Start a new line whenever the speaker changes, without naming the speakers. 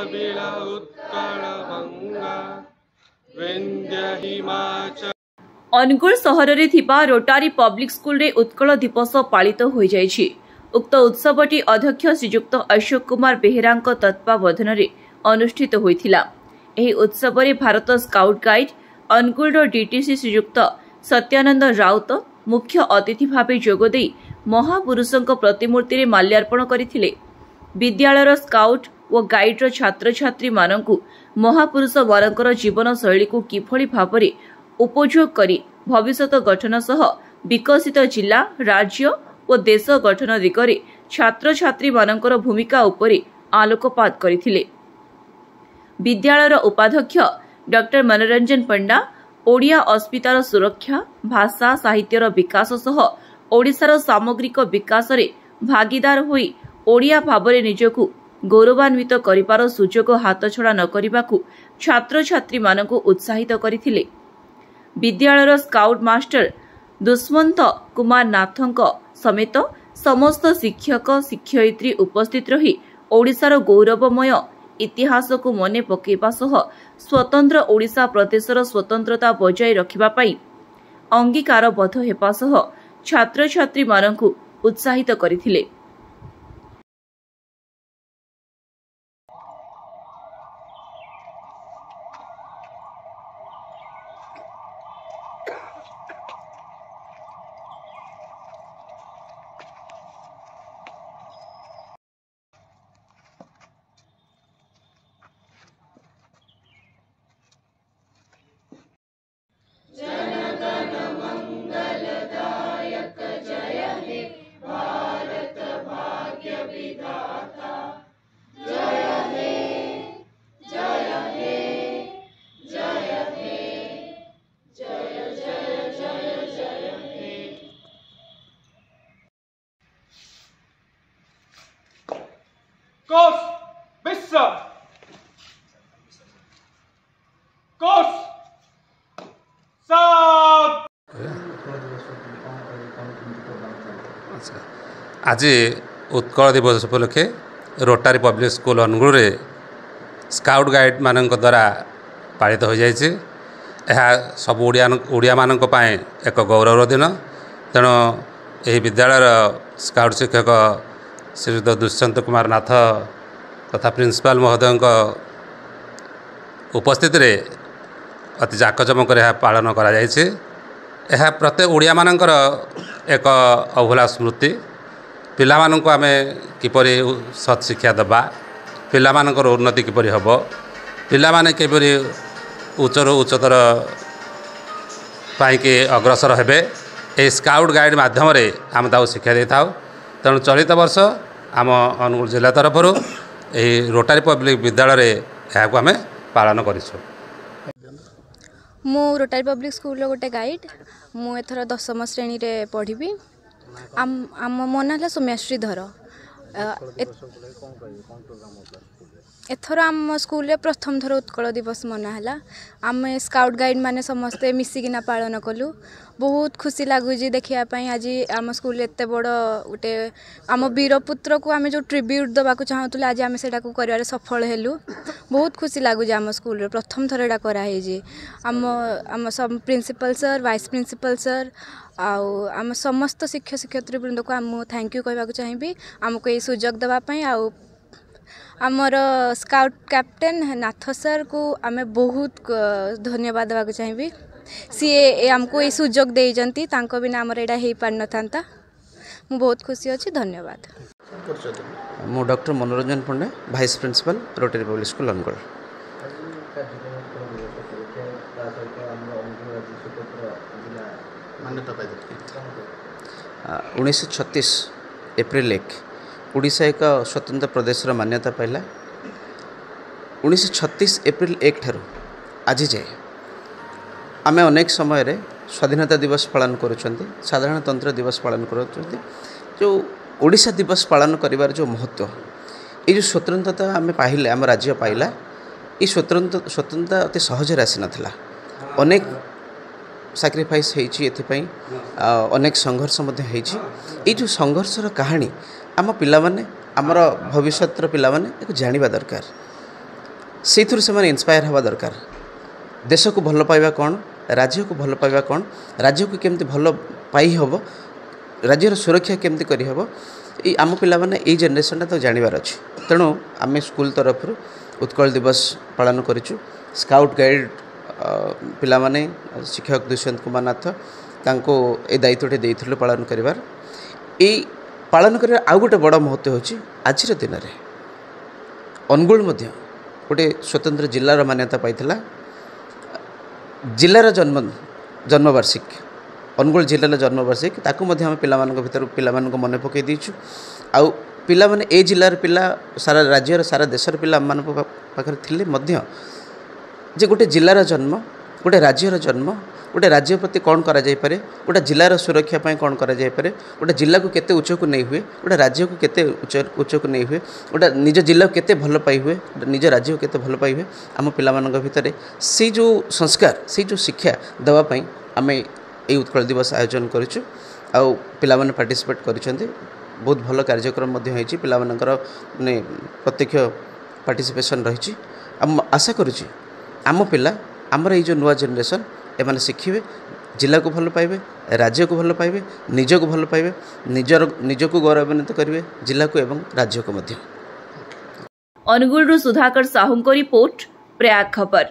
द्रविड़ उत्कल बंगा विंध्य हिमाचल।
अनुगुल सहर रे थिबा रोटारी पब्लिक स्कूल रे उत्कल दिवस पालित हो जाइछि। उक्त उत्सवटी अध्यक्ष श्रीयुक्त अशोक कुमार बेहेरांक तत्वावधान रे अनुष्ठित होइथिला। एही उत्सव रे Bharat scout guide Angul DTC Shriyukta Satyananda Raut मुख्य अतिथि भावे जोगदे महापुरुषों प्रतिमूर्ति रे माल्यार्पण करथिले। विद्यालयर स्काउट और गाइड छात्र छात्री मानकु महापुरुष वरंकर जीवन शैली को किभली भाबरे उपयोग करी भविष्यत गठन सह विकसित जिला राज्य और देश गठन दिगरे छात्र छात्री मानकर भूमिका उपरे आलोकपात करथिले। विद्यालयर उपाध्यक्ष डॉक्टर मनोरंजन पंडा ओडिया अस्मितार सुरक्षा भाषा साहित्यर विकास सह ओडिशार सामग्रिक विकास रे भागीदार होई ओडिया भावरे निजकु गौरवान्वित करिपार सुजोग हाथ छड़ा न करिबाकु छात्र छात्री मानकु उत्साहित करथिले। विद्यालयर स्काउट मास्टर दुष्मंत कुमार नाथंक समेत समस्त शिक्षक शिक्षयित्री उपस्थित रही ओडिशार गौरवमय इतिहास को मने पकेबा सह स्वतंत्र ओडिशा प्रदेशर स्वतंत्रता बजाय रखिबा पई अंगीकारबद्ध हेबा सह छात्र छात्री मानकु उत्साहित करथिले।
कोस विश्व कोस सब।
आज उत्कल दिवस उपलक्षे रोटारी पब्लिक स्कूल अनुगुल रे स्काउट गाइड मानक द्वारा पालित हो जाइए। यह सब ओडिया मानक पाए एक गौरव दिन। तेणु यह विद्यालय स्काउट शिक्षक श्रीयुक्त दुष्यंत कुमार नाथ तथा प्रिंसिपाल महोदय उपस्थित रे अति जाकजमक पालन करा जाइए। यह प्रत्येक ओडिया मानकर एक अभूला स्मृति। पिला मानक आमे किपरि सत् शिक्षा दबा, पिला मानकर उन्नति किपरि हब, पिला माने किपरि उच्चर उच्चतर पाइके अग्रसर हेबे, ए स्काउट गाइड माध्यम रे आम ताऊ शिक्षा दे थाउ। तेणु चलित वर्ष आम अनुगुल जिला तरफ रोटारी पब्लिक विद्यालय रे यहाको आमे पालन करिसु।
मु रोटारी पब्लिक स्कूल गोटे गाइड। मु एथर 10म श्रेणी रे पढ़ी। आम मो ना सौम्याश्री धर। एथर आम स्कूल रे प्रथम थर उत्कल दिवस मनाला। आम स्काउट गाइड माने समस्ते मिसिकिना पालन कलु। बहुत खुशी लगुच देखापी। आज आम स्कूल एत बड़ गोटे आम वीरपुत्र को आम जो ट्रिब्यूट देवाक चाहूँ आज आम से कर सफल हेलु। बहुत खुशी लगुच आम स्कूल प्रथम थर एटा कराई। आम आम सब principal sir vice principal sir आम समस्त शिक्षक शिक्षयित्री वृंद को आम थैंक यू कहवाक चाहिए आमको ये सुजोग देवाई। आमर स्काउट कैप्टेन नाथ सर को आम बहुत धन्यवाद देवाक चाहिए। सी आमको ये सुजोग देइजंती, तांको बिना आमर एटा हेई पार न थांता। मु बहुत खुशी अच्छी। धन्यवाद।
मु doctor Manoranjan Panda vice principal rotary public school Angul. 1936 April 1 Odisha एक स्वतंत्र प्रदेश मान्यता पाइला। 1936 एप्रिल 1 ठारू आज जाए आमे अनेक समय रे स्वाधीनता दिवस पालन करुछंती, साधारणतंत्र दिवस पालन करुछंती। जो ओडिशा दिवस पालन करिवार जो महत्व, ये जो स्वतंत्रता आमे पाइले, आम राज्य पाइला, ये स्वतंत्रता अति सहजरे आसी नथिला। अनेक सैक्रिफाइस होइछि, एथिपई अनेक संघर्ष मध्ये होइछि। ये जो संघर्षर कहानी आम पिला माने, आमर भविष्यतर पिला माने एक जानिबा दरकार। से इन्स्पायर हवा दरकार देश को भल पाइबा कौन राज्य को भल पाइबा कौन राज्य को केमती भल पाई हम राज्यर सुरक्षा केमती करी हम आम पिला माने ए जनरेशन तो जानिबार अछि तेणु आम स्कूल तरफ उत्कल दिवस पालन करिछु स्काउट गाइड पिला माने शिक्षक दुष्यंत कुमार नाथ तांको ए दायित्वटे देइथिलु पालन करिवार ए पालन करिवार आ गोटे बड़ महत्व होछि आजिर दिन रे अनुगुल मध्य गोटे स्वतंत्र जिल्लार मान्यता पाइथिला जिल्लार जन्मवार्षिक अनुगुल जिल्लार जन्मवार्षिक ताकू मध्य आम पिला भीतर पिला मन पकई देछु आउ पिला माने ए जिल्लार पिला सारा राज्यर सारा देशर पिला मान पाखरे थिले मध्य जे गोटे जिल्लार जन्म गोटे राज्यर जन्म गोटे राज्य प्रति कौन करा जाय पारे गोटे जिल्लार सुरक्षा पाई कौन करा जाय पारे गोटे जिल्ला को केते उच्च को नहीं हुए गोटे राज्य को केते उच्च को नहीं हुए गोटे निज जिल्ला को केते भल पाई हुए निज राज्य को केते भल पाई हुए आम पिला मानक भितर से जो संस्कार से जो शिक्षा देवा पाई आमे ए उत्कल दिवस आयोजन करिछु आउ पिला माने पार्टिसिपेट करिसेंते बहुत भल कार्यक्रम मध्य होईछि पिला मानकर माने प्रत्यक्ष पार्टिसिपेशन रहिछि हम आशा करुछि आम पिला आमर ये जो नुआ जनरेशन एमाने शिखिबे जिला को भल पाइबे राज्य को भल पाइबे निज को भल पाइबे निज को गौरवान्वित करिवे जिला को एवं राज्य को मध्य।
अनुगुल सुधाकर साहू को रिपोर्ट प्रयाग खबर।